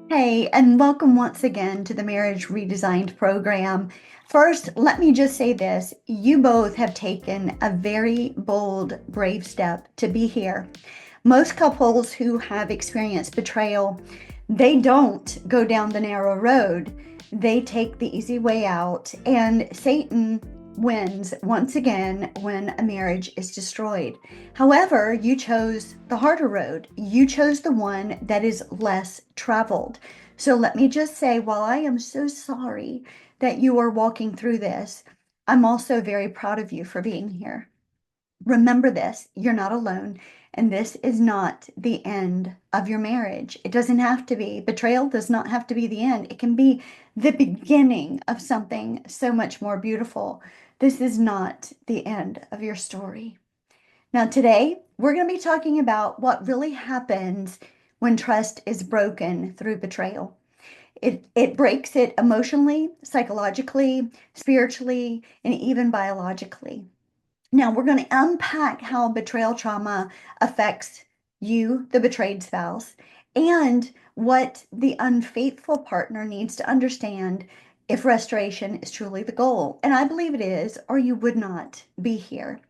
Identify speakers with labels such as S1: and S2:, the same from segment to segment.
S1: Hey, and welcome once again to the Marriage Redesigned program. First, let me just say this. You both have taken a very bold, brave step to be here. Most couples who have experienced betrayal, they don't go down the narrow road. They take the easy way out, and Satan wins once again when a marriage is destroyed. However, you chose the harder road. You chose the one that is less traveled. So let me just say, while I am so sorry that you are walking through this, I'm also very proud of you for being here. Remember this, you're not alone, and this is not the end of your marriage. It doesn't have to be. Betrayal does not have to be the end. It can be the beginning of something so much more beautiful. This is not the end of your story. Now, today, we're going to be talking about what really happens when trust is broken through betrayal. It breaks it emotionally, psychologically, spiritually, and even biologically. Now, we're going to unpack how betrayal trauma affects you, the betrayed spouse, and what the unfaithful partner needs to understand if restoration is truly the goal. And I believe it is, or you would not be here.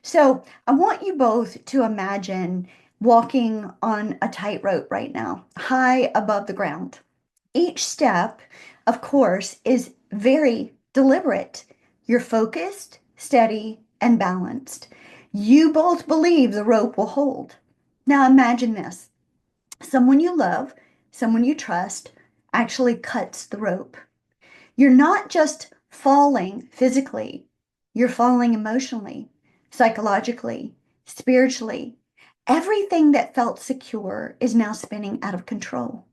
S1: So, I want you both to imagine walking on a tightrope right now, high above the ground. Each step, of course, is very deliberate. You're focused, steady, and balanced. You both believe the rope will hold. Now imagine this. Someone you love, someone you trust, actually cuts the rope. You're not just falling physically, you're falling emotionally, psychologically, spiritually. Everything that felt secure is now spinning out of control.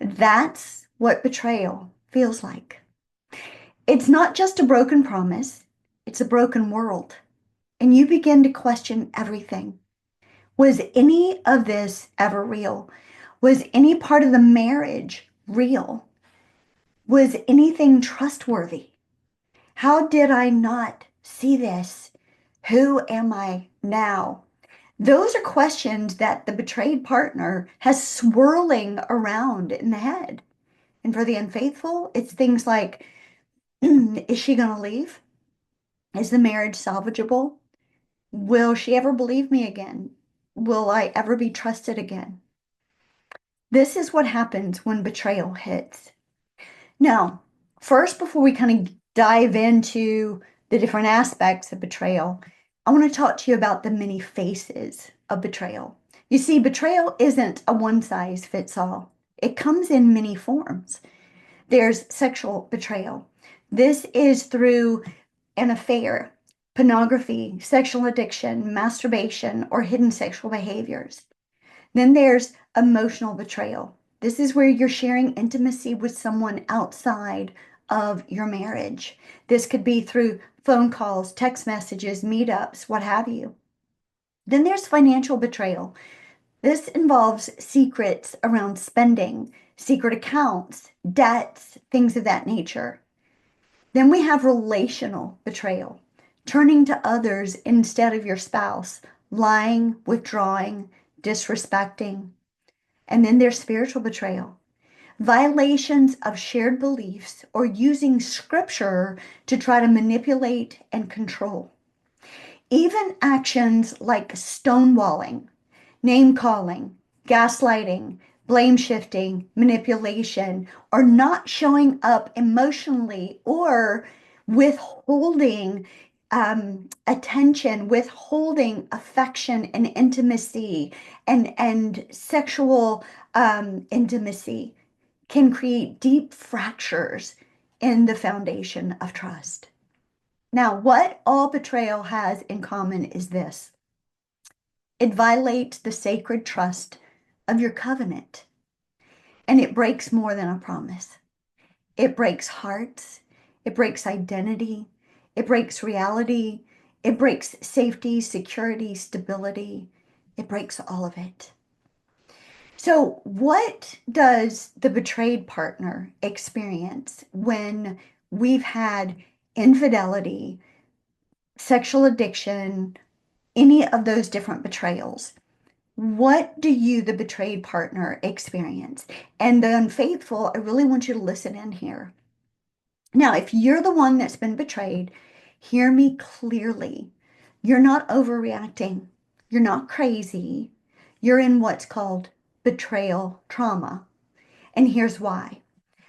S1: That's what betrayal feels like. It's not just a broken promise, it's a broken world. And you begin to question everything. Was any of this ever real? Was any part of the marriage real? Was anything trustworthy? How did I not see this? Who am I now? Those are questions that the betrayed partner has swirling around in the head. And for the unfaithful, it's things like, is she going to leave? Is the marriage salvageable? Will she ever believe me again? Will I ever be trusted again? This is what happens when betrayal hits. Now, first, before we kind of dive into the different aspects of betrayal, I want to talk to you about the many faces of betrayal. You see, betrayal isn't a one size fits all, it comes in many forms. There's sexual betrayal. This is through an affair, pornography, sexual addiction, masturbation, or hidden sexual behaviors. Then there's emotional betrayal. This is where you're sharing intimacy with someone outside of your marriage. This could be through phone calls, text messages, meetups, what have you. Then there's financial betrayal. This involves secrets around spending, secret accounts, debts, things of that nature. Then we have relational betrayal, turning to others instead of your spouse, lying, withdrawing, disrespecting. And then there's spiritual betrayal, violations of shared beliefs or using scripture to try to manipulate and control. Even actions like stonewalling, name calling, gaslighting, blame shifting, manipulation, or not showing up emotionally or withholding attention, withholding affection and intimacy and sexual intimacy can create deep fractures in the foundation of trust. Now, what all betrayal has in common is this: it violates the sacred trust of your covenant, and it breaks more than a promise. It breaks hearts, it breaks identity, it breaks reality, it breaks safety, security, stability. It breaks all of it. So, what does the betrayed partner experience when we've had infidelity, sexual addiction, any of those different betrayals? What do you, the betrayed partner, experience? And the unfaithful, I really want you to listen in here. Now, if you're the one that's been betrayed, hear me clearly. You're not overreacting. You're not crazy. You're in what's called betrayal trauma. And here's why.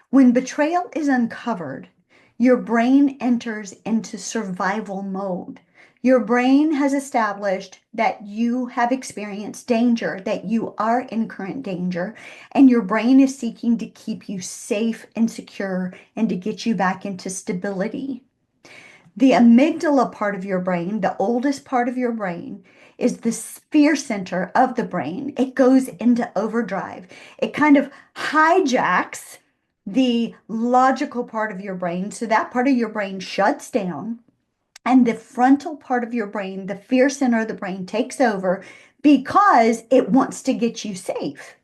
S1: When betrayal is uncovered, your brain enters into survival mode. Your brain has established that you have experienced danger, that you are in current danger, and your brain is seeking to keep you safe and secure and to get you back into stability. The amygdala part of your brain, the oldest part of your brain, is the fear center of the brain. It goes into overdrive. It kind of hijacks the logical part of your brain. So that part of your brain shuts down, and the frontal part of your brain, the fear center of the brain, takes over because it wants to get you safe.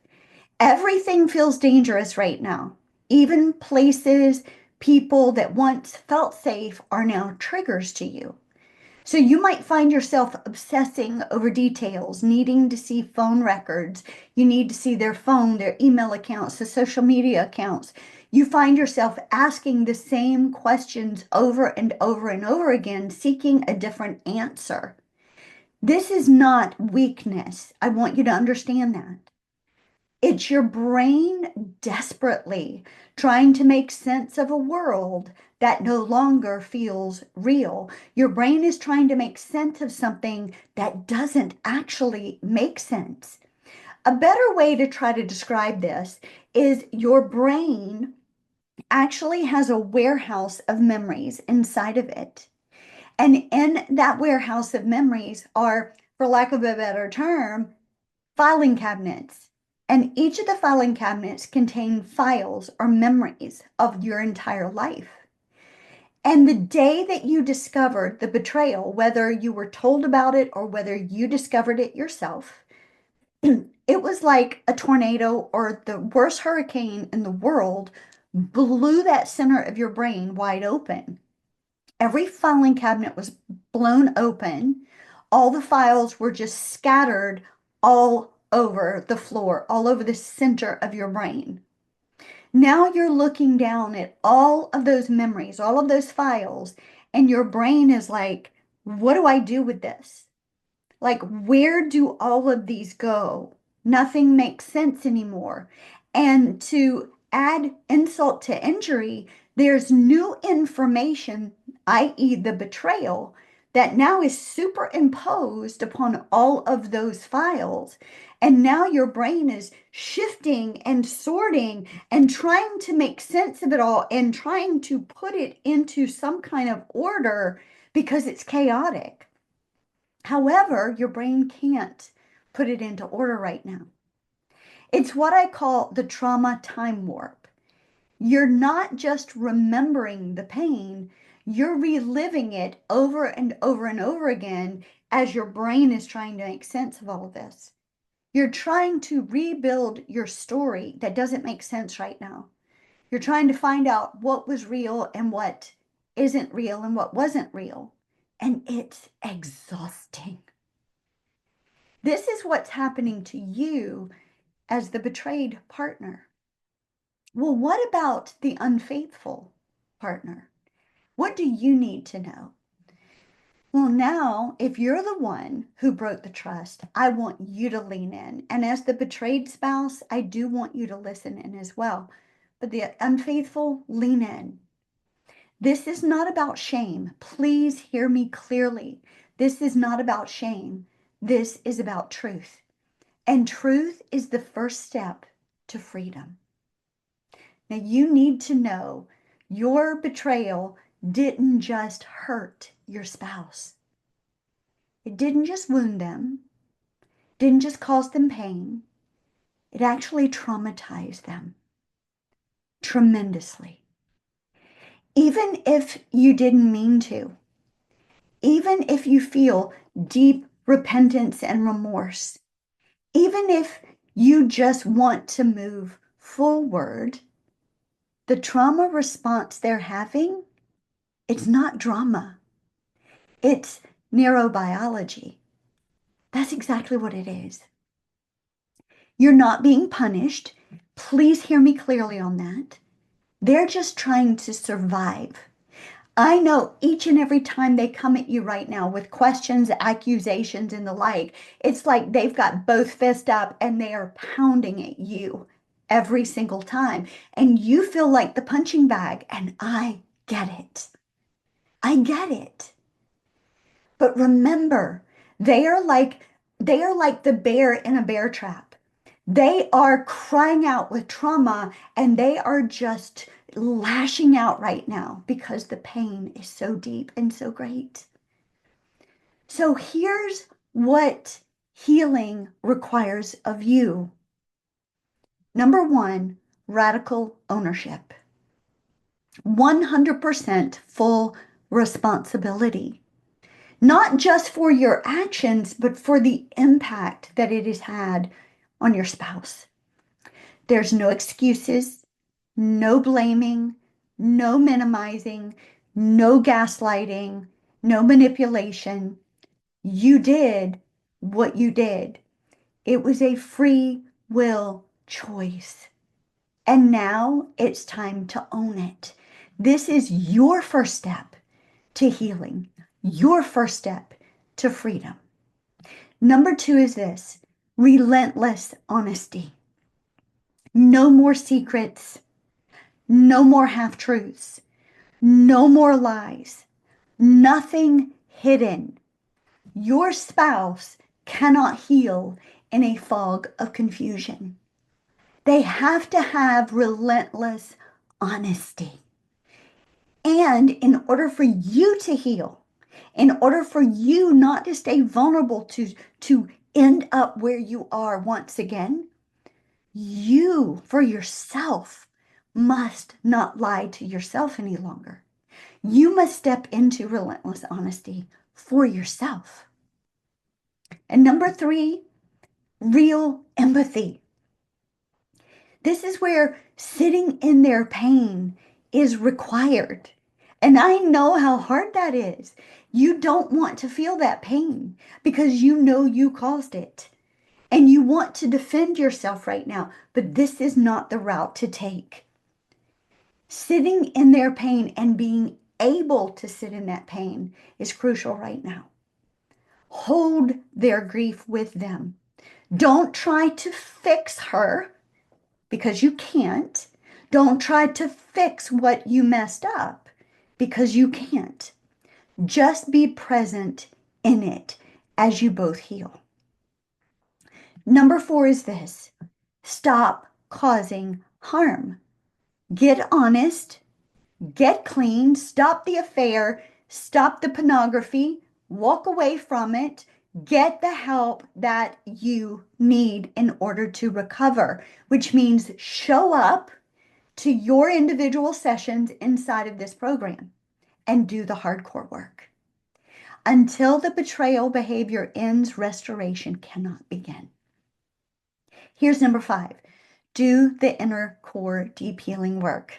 S1: Everything feels dangerous right now. Even places, people that once felt safe are now triggers to you. So you might find yourself obsessing over details, needing to see phone records. You need to see their phone, their email accounts, the social media accounts. You find yourself asking the same questions over and over and over again, seeking a different answer. This is not weakness. I want you to understand that. It's your brain desperately trying to make sense of a world that no longer feels real. Your brain is trying to make sense of something that doesn't actually make sense. A better way to try to describe this is your brain actually has a warehouse of memories inside of it. And in that warehouse of memories are, for lack of a better term, filing cabinets. And each of the filing cabinets contain files or memories of your entire life. And the day that you discovered the betrayal, whether you were told about it or whether you discovered it yourself, it was like a tornado or the worst hurricane in the world blew that center of your brain wide open. Every filing cabinet was blown open. All the files were just scattered all over the floor, all over the center of your brain. Now you're looking down at all of those memories, all of those files, and your brain is like, what do I do with this? Like, where do all of these go? Nothing makes sense anymore. And to add insult to injury, there's new information, i.e., the betrayal, that now is superimposed upon all of those files. And now your brain is shifting and sorting and trying to make sense of it all and trying to put it into some kind of order because it's chaotic. However, your brain can't put it into order right now. It's what I call the trauma time warp. You're not just remembering the pain, you're reliving it over and over and over again as your brain is trying to make sense of all of this. You're trying to rebuild your story that doesn't make sense right now. You're trying to find out what was real and what isn't real and what wasn't real. And it's exhausting. This is what's happening to you as the betrayed partner. Well, what about the unfaithful partner? What do you need to know? Well, now, if you're the one who broke the trust, I want you to lean in. And as the betrayed spouse, I do want you to listen in as well. But the unfaithful, lean in. This is not about shame. Please hear me clearly. This is not about shame. This is about truth. And truth is the first step to freedom. Now, you need to know your betrayal didn't just hurt your spouse. It didn't just wound them, didn't just cause them pain. It actually traumatized them tremendously. Even if you didn't mean to, even if you feel deep repentance and remorse, even if you just want to move forward, the trauma response they're having, it's not drama. It's neurobiology. That's exactly what it is. You're not being punished. Please hear me clearly on that. They're just trying to survive. I know each and every time they come at you right now with questions, accusations, and the like, it's like they've got both fists up and they are pounding at you every single time. And you feel like the punching bag, and I get it. I get it. But remember, they are like the bear in a bear trap. They are crying out with trauma and they are just lashing out right now because the pain is so deep and so great. So here's what healing requires of you. Number one, radical ownership. 100% full responsibility. Not just for your actions, but for the impact that it has had on your spouse. There's no excuses, no blaming, no minimizing, no gaslighting, no manipulation. You did what you did. It was a free will choice. And now it's time to own it. This is your first step to healing, your first step to freedom. Number two is this: relentless honesty. No more secrets, no more half truths, no more lies, nothing hidden. Your spouse cannot heal in a fog of confusion. They have to have relentless honesty. And in order for you to heal, in order for you not to stay vulnerable to end up where you are once again, you, for yourself, must not lie to yourself any longer. You must step into relentless honesty for yourself. And number three, real empathy. This is where sitting in their pain is required. And I know how hard that is. You don't want to feel that pain because you know you caused it. And you want to defend yourself right now, but this is not the route to take. Sitting in their pain and being able to sit in that pain is crucial right now. Hold their grief with them. Don't try to fix her because you can't. Don't try to fix what you messed up because you can't. Just be present in it as you both heal. Number four is this: stop causing harm. Get honest, get clean, stop the affair, stop the pornography, walk away from it, get the help that you need in order to recover, which means show up to your individual sessions inside of this program and do the hardcore work. Until the betrayal behavior ends, restoration cannot begin. Here's number five: do the inner core deep healing work.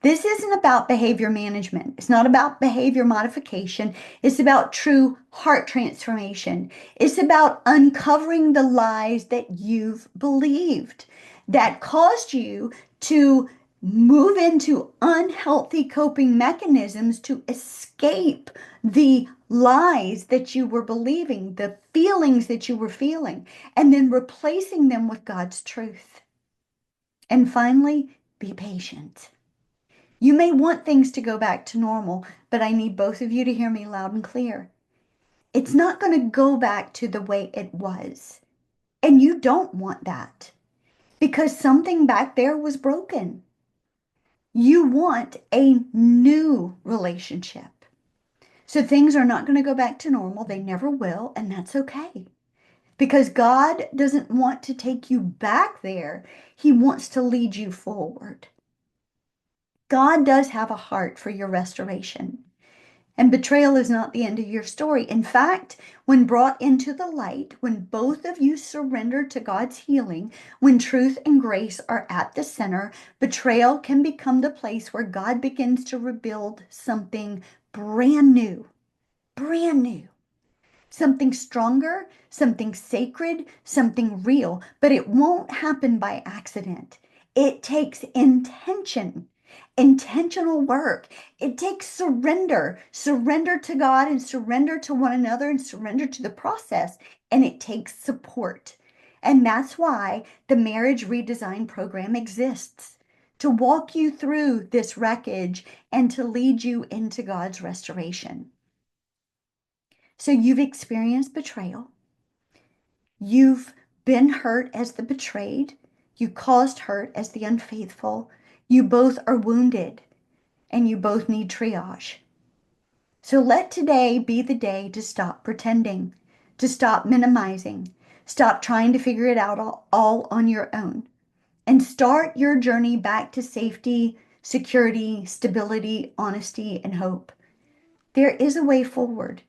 S1: This isn't about behavior management. It's not about behavior modification. It's about true heart transformation. It's about uncovering the lies that you've believed that caused you to move into unhealthy coping mechanisms to escape the lies that you were believing, the feelings that you were feeling, and then replacing them with God's truth. And finally, be patient. You may want things to go back to normal, but I need both of you to hear me loud and clear. It's not going to go back to the way it was. And you don't want that because something back there was broken. You want a new relationship. So things are not going to go back to normal. They never will, and that's okay. Because God doesn't want to take you back there. He wants to lead you forward. God does have a heart for your restoration. And betrayal is not the end of your story. In fact, when brought into the light, when both of you surrender to God's healing, when truth and grace are at the center, betrayal can become the place where God begins to rebuild something brand new. Brand new. something stronger, something sacred, something real, but it won't happen by accident. It takes intention, intentional work. It takes surrender, surrender to God and surrender to one another and surrender to the process. And it takes support. And that's why the Marriage Redesign Program exists, to walk you through this wreckage and to lead you into God's restoration. So you've experienced betrayal. You've been hurt as the betrayed. You caused hurt as the unfaithful. You both are wounded and you both need triage. So let today be the day to stop pretending, to stop minimizing, stop trying to figure it out all on your own, and start your journey back to safety, security, stability, honesty, and hope. There is a way forward,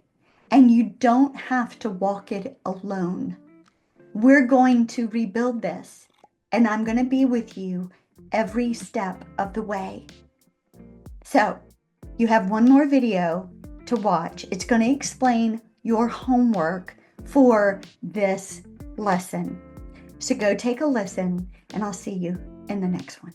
S1: and you don't have to walk it alone. We're going to rebuild this, and I'm going to be with you every step of the way. So, you have one more video to watch. It's going to explain your homework for this lesson. So go take a listen, and I'll see you in the next one.